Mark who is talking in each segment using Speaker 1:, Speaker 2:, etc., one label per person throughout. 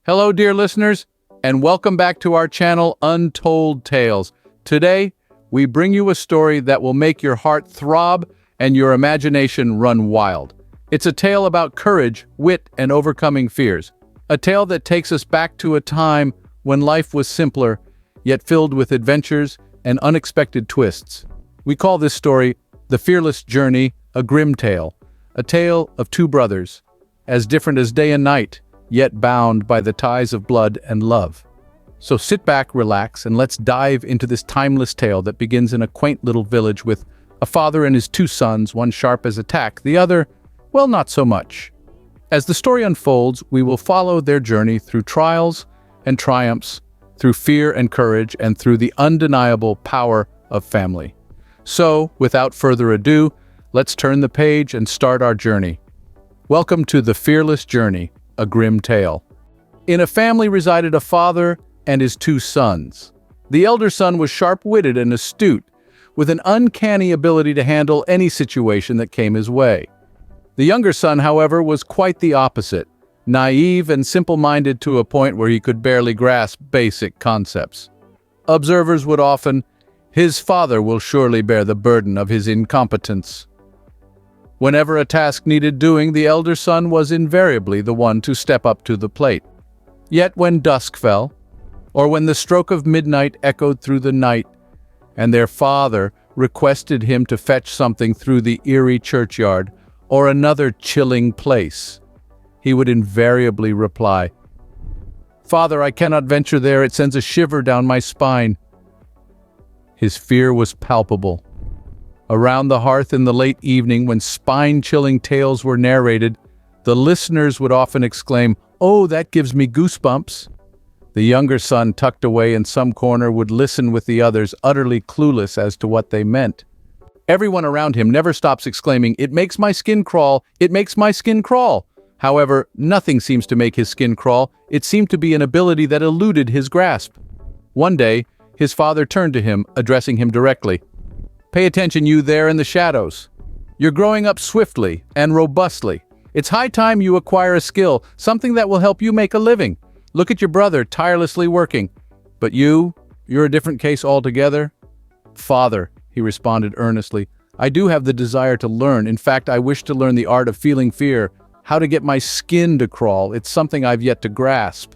Speaker 1: Hello, dear listeners, and welcome back to our channel, Untold Tales. Today, we bring you a story that will make your heart throb and your imagination run wild. It's a tale about courage, wit, and overcoming fears. A tale that takes us back to a time when life was simpler, yet filled with adventures and unexpected twists. We call this story The Fearless Journey, a Grimm tale. A tale of two brothers, as different as day and night, yet bound by the ties of blood and love. So sit back, relax, and let's dive into this timeless tale that begins in a quaint little village with a father and his two sons, one sharp as a tack, the other, well, not so much. As the story unfolds, we will follow their journey through trials and triumphs, through fear and courage, and through the undeniable power of family. So, without further ado, let's turn the page and start our journey. Welcome to The Fearless Journey, a Grimm tale. In a family resided a father and his two sons. The elder son was sharp-witted and astute, with an uncanny ability to handle any situation that came his way. The younger son, however, was quite the opposite, naive and simple-minded to a point where he could barely grasp basic concepts. Observers would often, "His father will surely bear the burden of his incompetence." Whenever a task needed doing, the elder son was invariably the one to step up to the plate. Yet when dusk fell, or when the stroke of midnight echoed through the night, and their father requested him to fetch something through the eerie churchyard or another chilling place, he would invariably reply, "Father, I cannot venture there, it sends a shiver down my spine." His fear was palpable. Around the hearth in the late evening, when spine-chilling tales were narrated, the listeners would often exclaim, "Oh, that gives me goosebumps." The younger son, tucked away in some corner, would listen with the others, utterly clueless as to what they meant. Everyone around him never stops exclaiming, "It makes my skin crawl! It makes my skin crawl!" However, nothing seems to make his skin crawl. It seemed to be an ability that eluded his grasp. One day, his father turned to him, addressing him directly. "Pay attention, you there in the shadows. You're growing up swiftly and robustly. It's high time you acquire a skill, something that will help you make a living. Look at your brother tirelessly working. But you're a different case altogether." "Father," he responded earnestly, "I do have the desire to learn. In fact, I wish to learn the art of feeling fear, how to get my skin to crawl. It's something I've yet to grasp."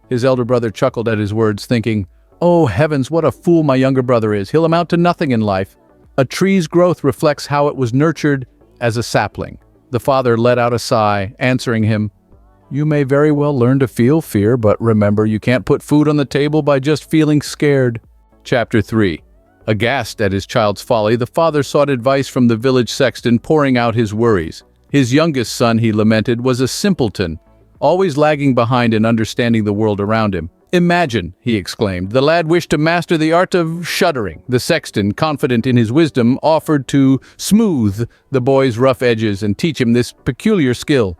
Speaker 1: His elder brother chuckled at his words, thinking, "Oh heavens, what a fool my younger brother is. He'll amount to nothing in life. A tree's growth reflects how it was nurtured as a sapling." The father let out a sigh, answering him, "You may very well learn to feel fear, but remember, you can't put food on the table by just feeling scared." Chapter 3. Aghast at his child's folly, the father sought advice from the village sexton, pouring out his worries. His youngest son, he lamented, was a simpleton, always lagging behind in understanding the world around him. "Imagine," he exclaimed, "the lad wished to master the art of shuddering." The sexton, confident in his wisdom, offered to smooth the boy's rough edges and teach him this peculiar skill.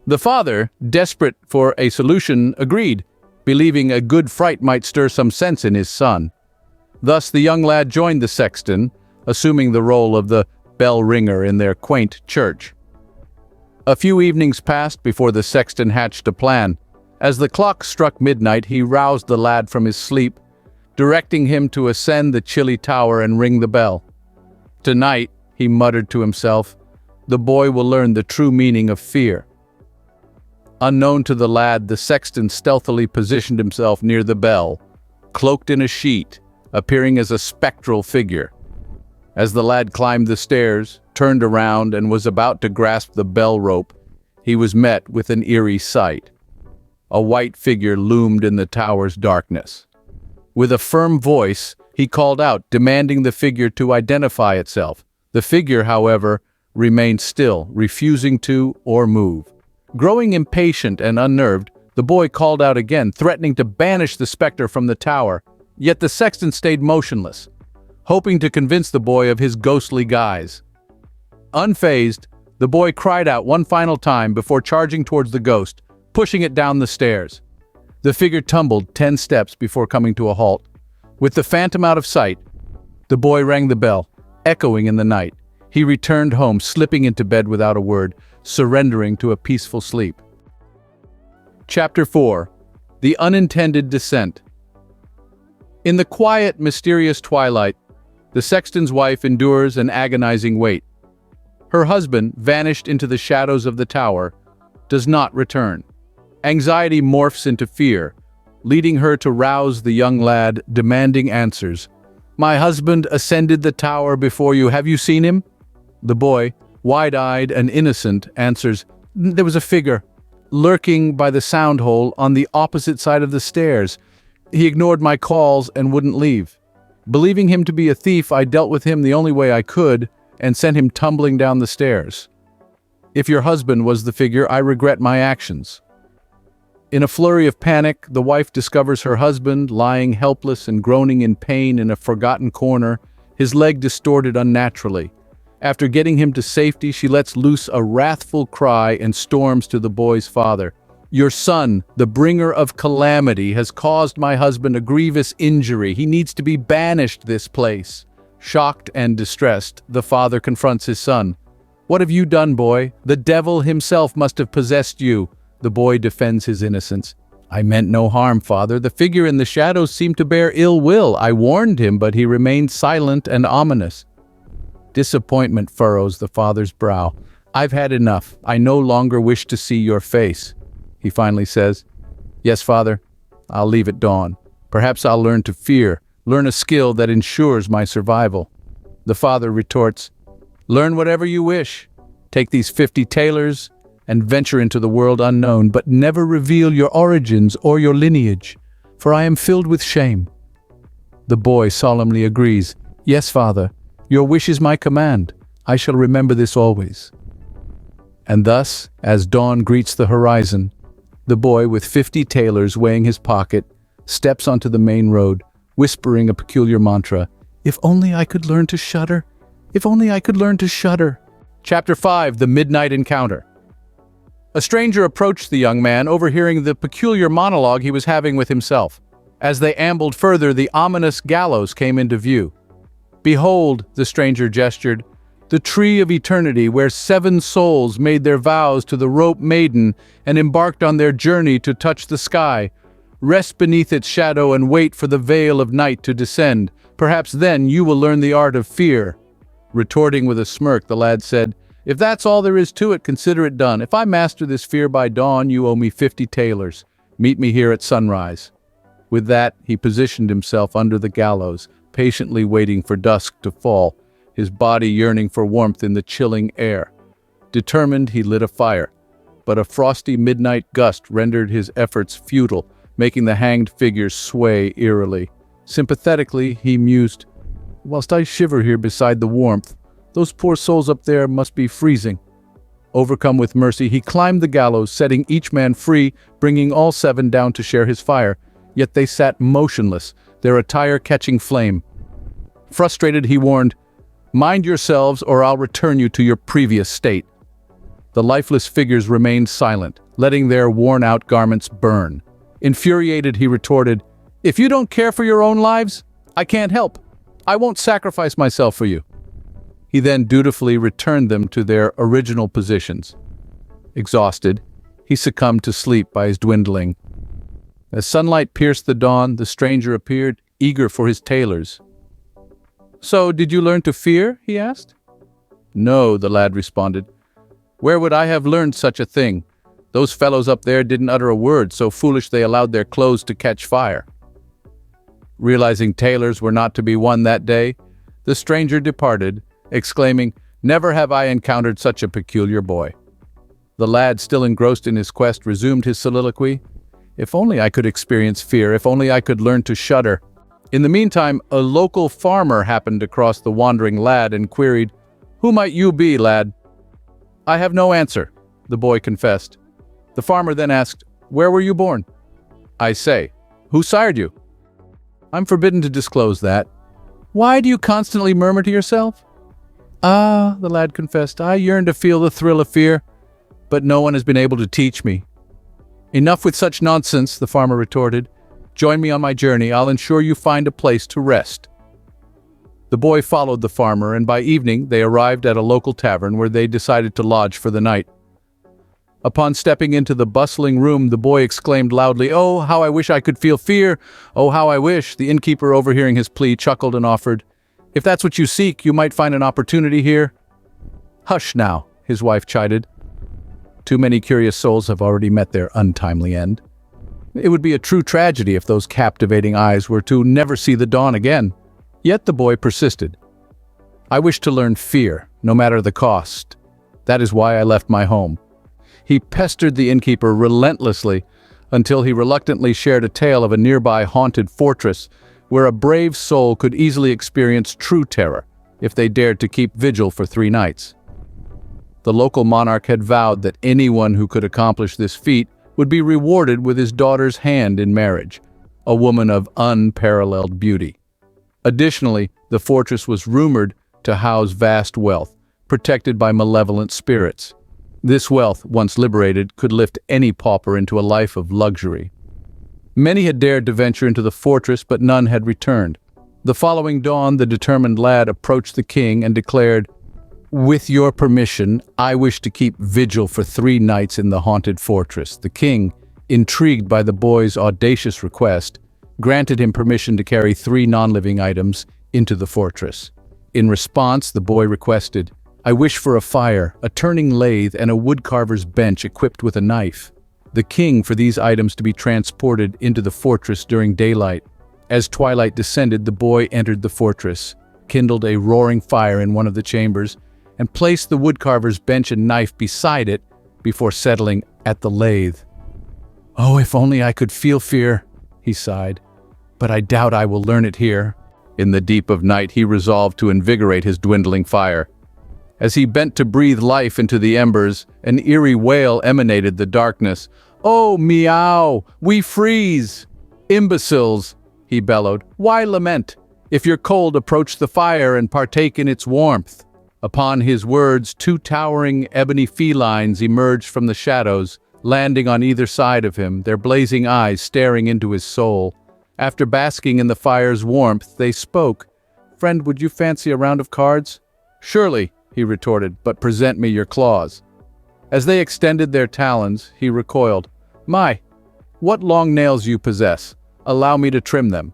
Speaker 1: The father, desperate for a solution, agreed, believing a good fright might stir some sense in his son. Thus the young lad joined the sexton, assuming the role of the bell ringer in their quaint church. A few evenings passed before the sexton hatched a plan. As the clock struck midnight, he roused the lad from his sleep, directing him to ascend the chilly tower and ring the bell. "Tonight," he muttered to himself, "the boy will learn the true meaning of fear." Unknown to the lad, the sexton stealthily positioned himself near the bell, cloaked in a sheet, appearing as a spectral figure. As the lad climbed the stairs, turned around, and was about to grasp the bell rope, he was met with an eerie sight. A white figure loomed in the tower's darkness. With a firm voice, he called out, demanding the figure to identify itself. The figure, however, remained still, refusing to or move. Growing impatient and unnerved, the boy called out again, threatening to banish the specter from the tower. Yet the sexton stayed motionless, hoping to convince the boy of his ghostly guise. Unfazed, the boy cried out one final time before charging towards the ghost, pushing it down the stairs. The figure tumbled 10 steps before coming to a halt. With the phantom out of sight, the boy rang the bell, echoing in the night. He returned home, slipping into bed without a word, surrendering to a peaceful sleep. Chapter 4. The unintended descent. In the quiet, mysterious twilight, the sexton's wife endures an agonizing wait. Her husband, vanished into the shadows of the tower, does not return. Anxiety morphs into fear, leading her to rouse the young lad, demanding answers. "My husband ascended the tower before you. Have you seen him?" The boy, wide-eyed and innocent, answers, "There was a figure lurking by the sound hole on the opposite side of the stairs. He ignored my calls and wouldn't leave. Believing him to be a thief, I dealt with him the only way I could and sent him tumbling down the stairs. If your husband was the figure, I regret my actions." In a flurry of panic, the wife discovers her husband lying helpless and groaning in pain in a forgotten corner, his leg distorted unnaturally. After getting him to safety, she lets loose a wrathful cry and storms to the boy's father. "Your son, the bringer of calamity, has caused my husband a grievous injury. He needs to be banished this place." Shocked and distressed, the father confronts his son. "What have you done, boy? The devil himself must have possessed you." The boy defends his innocence. "I meant no harm, father. The figure in the shadows seemed to bear ill will. I warned him, but he remained silent and ominous." Disappointment furrows the father's brow. "I've had enough. I no longer wish to see your face," he finally says. "Yes, father, I'll leave at dawn. Perhaps I'll learn to fear, learn a skill that ensures my survival." The father retorts, "Learn whatever you wish. Take these 50 tailors and venture into the world unknown, but never reveal your origins or your lineage, for I am filled with shame." The boy solemnly agrees. "Yes, father, your wish is my command. I shall remember this always." And thus, as dawn greets the horizon, the boy, with 50 tailors weighing his pocket, steps onto the main road, whispering a peculiar mantra. "If only I could learn to shudder. If only I could learn to shudder." Chapter 5: The Midnight Encounter. A stranger approached the young man, overhearing the peculiar monologue he was having with himself. As they ambled further, the ominous gallows came into view. "Behold," the stranger gestured, "the tree of eternity where 7 souls made their vows to the rope maiden and embarked on their journey to touch the sky. Rest beneath its shadow and wait for the veil of night to descend. Perhaps then you will learn the art of fear." Retorting with a smirk, the lad said, "If that's all there is to it, consider it done. If I master this fear by dawn, you owe me 50 tailors. Meet me here at sunrise." With that, he positioned himself under the gallows, patiently waiting for dusk to fall, his body yearning for warmth in the chilling air. Determined, he lit a fire, but a frosty midnight gust rendered his efforts futile, making the hanged figure sway eerily. Sympathetically, he mused, "Whilst I shiver here beside the warmth, those poor souls up there must be freezing." Overcome with mercy, he climbed the gallows, setting each man free, bringing all 7 down to share his fire. Yet they sat motionless, their attire catching flame. Frustrated, he warned, "Mind yourselves, or I'll return you to your previous state." The lifeless figures remained silent, letting their worn-out garments burn. Infuriated, he retorted, "If you don't care for your own lives, I can't help. I won't sacrifice myself for you." He then dutifully returned them to their original positions. Exhausted, he succumbed to sleep by his dwindling. As sunlight pierced the dawn, the stranger appeared, eager for his tailors. "So, did you learn to fear?" he asked. "No," the lad responded. "Where would I have learned such a thing? Those fellows up there didn't utter a word, so foolish they allowed their clothes to catch fire." Realizing tailors were not to be won that day, the stranger departed, exclaiming, "Never have I encountered such a peculiar boy." The lad, still engrossed in his quest, resumed his soliloquy. "If only I could experience fear, if only I could learn to shudder." In the meantime, a local farmer happened across the wandering lad and queried, "Who might you be, lad?" "I have no answer," the boy confessed. The farmer then asked, "Where were you born?" "I say, who sired you?" "I'm forbidden to disclose that." "Why do you constantly murmur to yourself?" "Ah," the lad confessed, "I yearn to feel the thrill of fear, but no one has been able to teach me." "Enough with such nonsense," the farmer retorted. "Join me on my journey. I'll ensure you find a place to rest." The boy followed the farmer, and by evening they arrived at a local tavern where they decided to lodge for the night. Upon stepping into the bustling room, the boy exclaimed loudly, "Oh, how I wish I could feel fear! Oh, how I wish!" The innkeeper, overhearing his plea, chuckled and offered, "If that's what you seek, you might find an opportunity here." "Hush now," his wife chided. "Too many curious souls have already met their untimely end. It would be a true tragedy if those captivating eyes were to never see the dawn again." Yet the boy persisted. "I wish to learn fear, no matter the cost. That is why I left my home." He pestered the innkeeper relentlessly until he reluctantly shared a tale of a nearby haunted fortress where a brave soul could easily experience true terror if they dared to keep vigil for 3 nights. The local monarch had vowed that anyone who could accomplish this feat would be rewarded with his daughter's hand in marriage, a woman of unparalleled beauty. Additionally, the fortress was rumored to house vast wealth, protected by malevolent spirits. This wealth, once liberated, could lift any pauper into a life of luxury. Many had dared to venture into the fortress, but none had returned. The following dawn, the determined lad approached the king and declared, "With your permission, I wish to keep vigil for 3 nights in the haunted fortress." The king, intrigued by the boy's audacious request, granted him permission to carry 3 non-living items into the fortress. In response, the boy requested, "I wish for a fire, a turning lathe, and a woodcarver's bench equipped with a knife." The king for these items to be transported into the fortress during daylight. As twilight descended, the boy entered the fortress, kindled a roaring fire in one of the chambers, and placed the woodcarver's bench and knife beside it before settling at the lathe. "Oh, if only I could feel fear," he sighed, "but I doubt I will learn it here." In the deep of night, he resolved to invigorate his dwindling fire. As he bent to breathe life into the embers, an eerie wail emanated the darkness. "Oh, meow! We freeze!" "Imbeciles!" he bellowed. "Why lament? If you're cold, approach the fire and partake in its warmth." Upon his words, 2 towering ebony felines emerged from the shadows, landing on either side of him, their blazing eyes staring into his soul. After basking in the fire's warmth, they spoke. "Friend, would you fancy a round of cards?" "Surely," he retorted, "but present me your claws." As they extended their talons, he recoiled. "My, what long nails you possess! Allow me to trim them."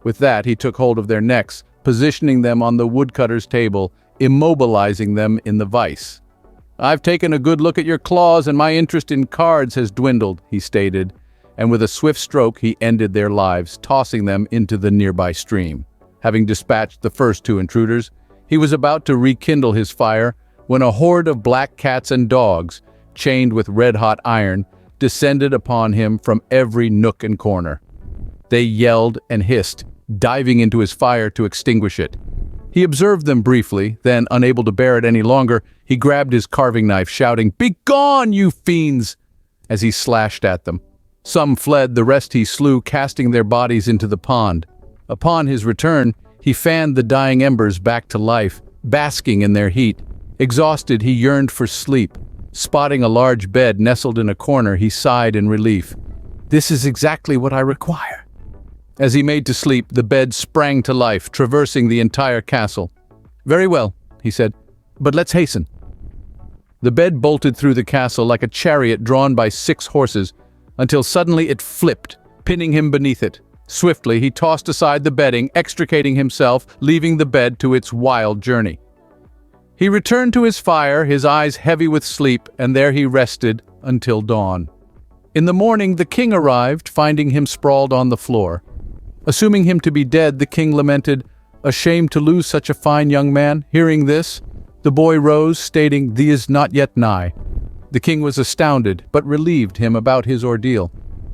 Speaker 1: With that, he took hold of their necks, positioning them on the woodcutter's table, immobilizing them in the vise. "I've taken a good look at your claws, and my interest in cards has dwindled," he stated, and with a swift stroke he ended their lives, tossing them into the nearby stream. Having dispatched the first 2 intruders, he was about to rekindle his fire when a horde of black cats and dogs, chained with red-hot iron, descended upon him from every nook and corner. They yelled and hissed, diving into his fire to extinguish it. He observed them briefly, then, unable to bear it any longer, he grabbed his carving knife, shouting, "Begone, you fiends!" as he slashed at them. Some fled, the rest he slew, casting their bodies into the pond. Upon his return, he fanned the dying embers back to life, basking in their heat. Exhausted, he yearned for sleep. Spotting a large bed nestled in a corner, he sighed in relief. "This is exactly what I require." As he made to sleep, the bed sprang to life, traversing the entire castle. "Very well," he said, "but let's hasten." The bed bolted through the castle like a chariot drawn by 6 horses, until suddenly it flipped, pinning him beneath it. Swiftly, he tossed aside the bedding, extricating himself, leaving the bed to its wild journey. He returned to his fire, his eyes heavy with sleep, and there he rested until dawn. In the morning, the king arrived, finding him sprawled on the floor. Assuming him to be dead, the king lamented, "Ashamed to lose such a fine young man." Hearing this, the boy rose, stating, "Thee is not yet nigh." The king was astounded, but relieved him about his ordeal.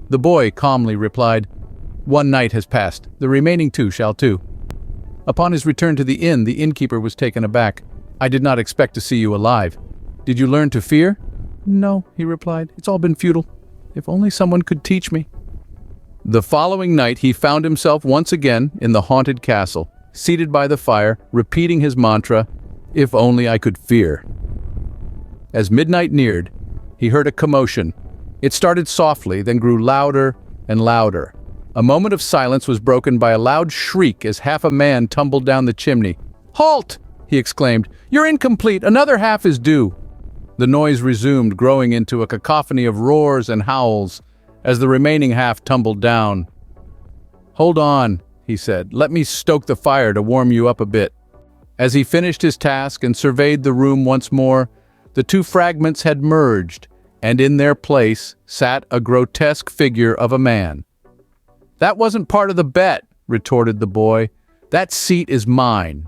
Speaker 1: The boy calmly replied, "1 night has passed, the remaining 2 shall too." Upon his return to the inn, the innkeeper was taken aback. "I did not expect to see you alive. Did you learn to fear?" "No," he replied, "it's all been futile. If only someone could teach me." The following night, he found himself once again in the haunted castle, seated by the fire, repeating his mantra, "If only I could fear." As midnight neared, he heard a commotion. It started softly, then grew louder and louder. A moment of silence was broken by a loud shriek as half a man tumbled down the chimney. "Halt!" he exclaimed. "You're incomplete. Another half is due." The noise resumed, growing into a cacophony of roars and howls as the remaining half tumbled down. "Hold on," he said. "Let me stoke the fire to warm you up a bit." As he finished his task and surveyed the room once more, the two fragments had merged, and in their place sat a grotesque figure of a man. "That wasn't part of the bet," retorted the boy. "That seat is mine."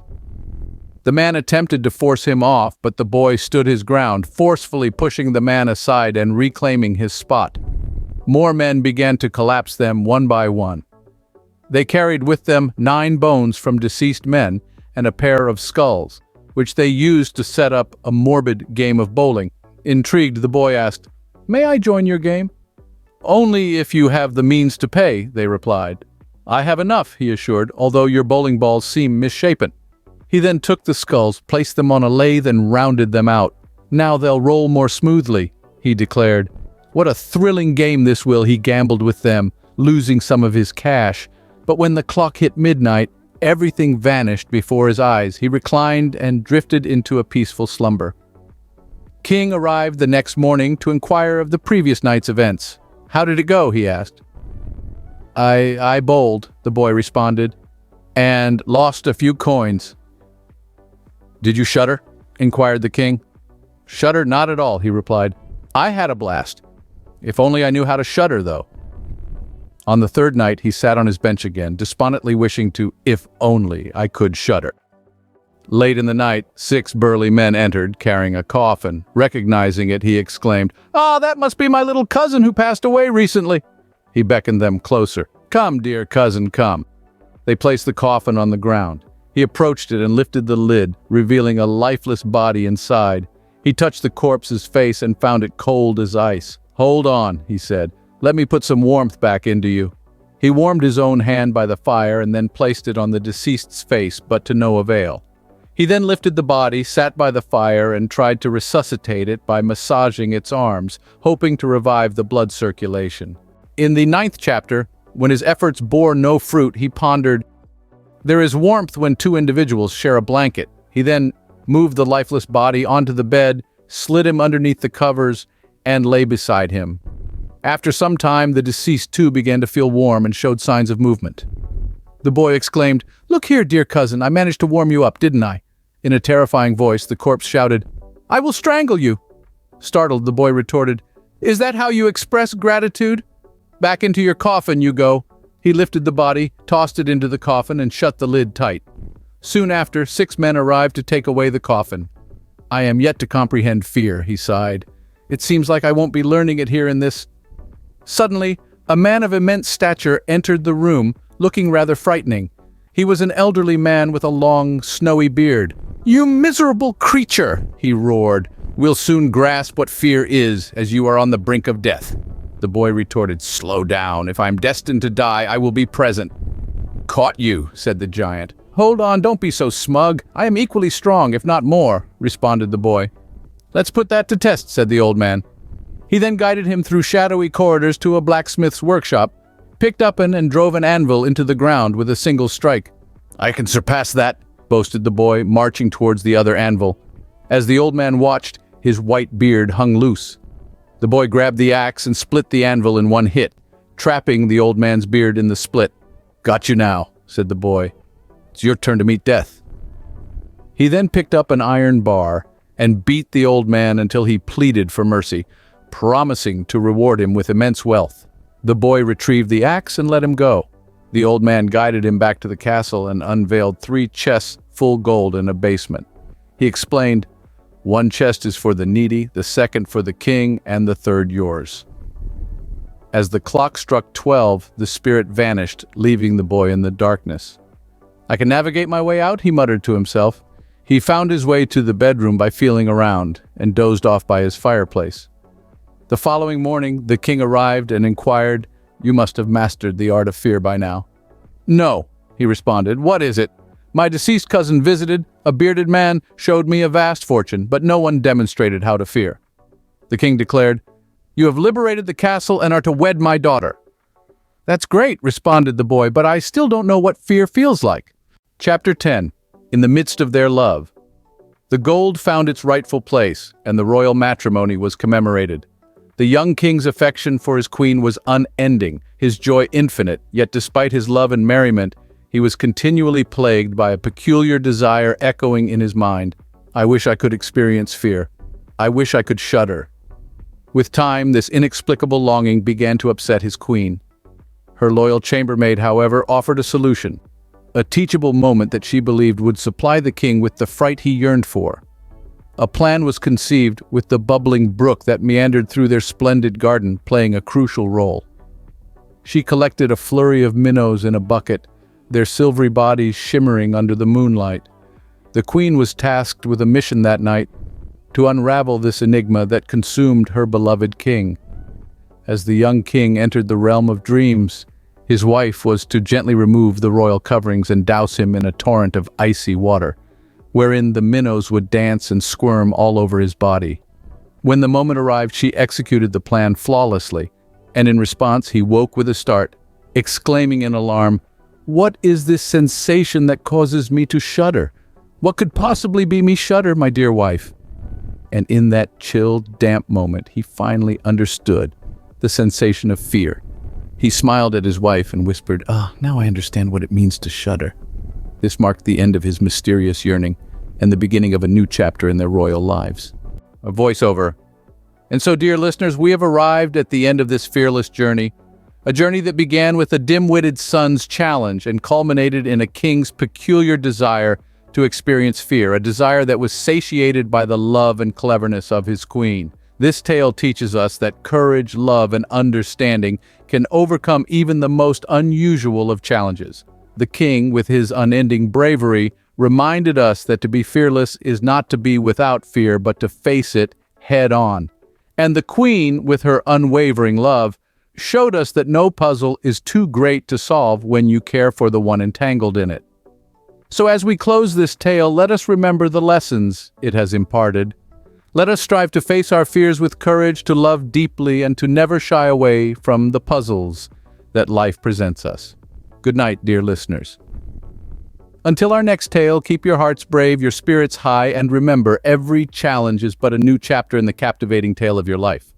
Speaker 1: The man attempted to force him off, but the boy stood his ground, forcefully pushing the man aside and reclaiming his spot. More men began to collapse them one by one. They carried with them 9 bones from deceased men and a pair of skulls, which they used to set up a morbid game of bowling. Intrigued, the boy asked, "May I join your game?" "Only if you have the means to pay," they replied. "I have enough," he assured, "although your bowling balls seem misshapen." He then took the skulls, placed them on a lathe, and rounded them out. "Now they'll roll more smoothly," he declared. What a thrilling game this will, he gambled with them, losing some of his cash. But when the clock hit midnight, everything vanished before his eyes. He reclined and drifted into a peaceful slumber. King arrived the next morning to inquire of the previous night's events. "How did it go?" he asked. I bowled," the boy responded, "and lost a few coins." "Did you shudder?" inquired the king. "Shudder? Not at all," he replied. "I had a blast. If only I knew how to shudder, though." On the third night, he sat on his bench again, despondently wishing to, "if only I could shudder." Late in the night, 6 burly men entered, carrying a coffin. Recognizing it, he exclaimed, "Ah, that must be my little cousin who passed away recently." He beckoned them closer. "Come, dear cousin, come." They placed the coffin on the ground. He approached it and lifted the lid, revealing a lifeless body inside. He touched the corpse's face and found it cold as ice. "Hold on," he said. "Let me put some warmth back into you." He warmed his own hand by the fire and then placed it on the deceased's face, but to no avail. He then lifted the body, sat by the fire, and tried to resuscitate it by massaging its arms, hoping to revive the blood circulation. In the 9th chapter, when his efforts bore no fruit, he pondered, "There is warmth when 2 individuals share a blanket." He then moved the lifeless body onto the bed, slid him underneath the covers, and lay beside him. After some time, the deceased too began to feel warm and showed signs of movement. The boy exclaimed, "Look here, dear cousin, I managed to warm you up, didn't I?" In a terrifying voice, the corpse shouted, "I will strangle you." Startled, the boy retorted, "Is that how you express gratitude? Back into your coffin you go." He lifted the body, tossed it into the coffin, and shut the lid tight. Soon after, 6 men arrived to take away the coffin. "I am yet to comprehend fear," he sighed. "It seems like I won't be learning it here in this—" Suddenly, a man of immense stature entered the room, looking rather frightening. He was an elderly man with a long, snowy beard. "You miserable creature!" he roared. "We'll soon grasp what fear is, as you are on the brink of death." The boy retorted, "Slow down. If I'm destined to die, I will be present." "Caught you," said the giant. "Hold on, don't be so smug. I am equally strong, if not more," responded the boy. "Let's put that to test," said the old man. He then guided him through shadowy corridors to a blacksmith's workshop, picked up and drove an anvil into the ground with a single strike. "I can surpass that," boasted the boy, marching towards the other anvil. As the old man watched, his white beard hung loose. The boy grabbed the axe and split the anvil in one hit, trapping the old man's beard in the split. "Got you now," said the boy. "It's your turn to meet death." He then picked up an iron bar and beat the old man until he pleaded for mercy, promising to reward him with immense wealth. The boy retrieved the axe and let him go. The old man guided him back to the castle and unveiled 3 chests full gold in a basement. He explained, "One chest is for the needy, the second for the king, and the third yours." As the clock struck 12, the spirit vanished, leaving the boy in the darkness. "I can navigate my way out," he muttered to himself. He found his way to the bedroom by feeling around, and dozed off by his fireplace. The following morning, the king arrived and inquired, "You must have mastered the art of fear by now." "No," he responded. "What is it?" "My deceased cousin visited. A bearded man showed me a vast fortune, but no one demonstrated how to fear." The king declared, "You have liberated the castle and are to wed my daughter." "That's great," responded the boy, "but I still don't know what fear feels like." Chapter 10. In the midst of their love. The gold found its rightful place, and the royal matrimony was commemorated. The young king's affection for his queen was unending, his joy infinite, yet despite his love and merriment, he was continually plagued by a peculiar desire echoing in his mind. I wish I could experience fear. I wish I could shudder. With time, this inexplicable longing began to upset his queen. Her loyal chambermaid, however, offered a solution, a teachable moment that she believed would supply the king with the fright he yearned for. A plan was conceived, with the bubbling brook that meandered through their splendid garden playing a crucial role. She collected a flurry of minnows in a bucket, their silvery bodies shimmering under the moonlight. The queen was tasked with a mission that night, to unravel this enigma that consumed her beloved king. As the young king entered the realm of dreams, his wife was to gently remove the royal coverings and douse him in a torrent of icy water, wherein the minnows would dance and squirm all over his body. When the moment arrived, she executed the plan flawlessly, and in response he woke with a start, exclaiming in alarm, "What is this sensation that causes me to shudder? What could possibly be me shudder, my dear wife?" And in that chilled, damp moment, he finally understood the sensation of fear. He smiled at his wife and whispered, now I understand what it means to shudder." This marked the end of his mysterious yearning and the beginning of a new chapter in their royal lives. A voiceover. And so, dear listeners, we have arrived at the end of this fearless journey, a journey that began with a dim-witted son's challenge and culminated in a king's peculiar desire to experience fear, a desire that was satiated by the love and cleverness of his queen. This tale teaches us that courage, love, and understanding can overcome even the most unusual of challenges. The king, with his unending bravery, reminded us that to be fearless is not to be without fear, but to face it head-on. And the queen, with her unwavering love, showed us that no puzzle is too great to solve when you care for the one entangled in it. So as we close this tale, let us remember the lessons it has imparted. Let us strive to face our fears with courage, to love deeply, and to never shy away from the puzzles that life presents us. Good night, dear listeners. Until our next tale, keep your hearts brave, your spirits high, and remember, every challenge is but a new chapter in the captivating tale of your life.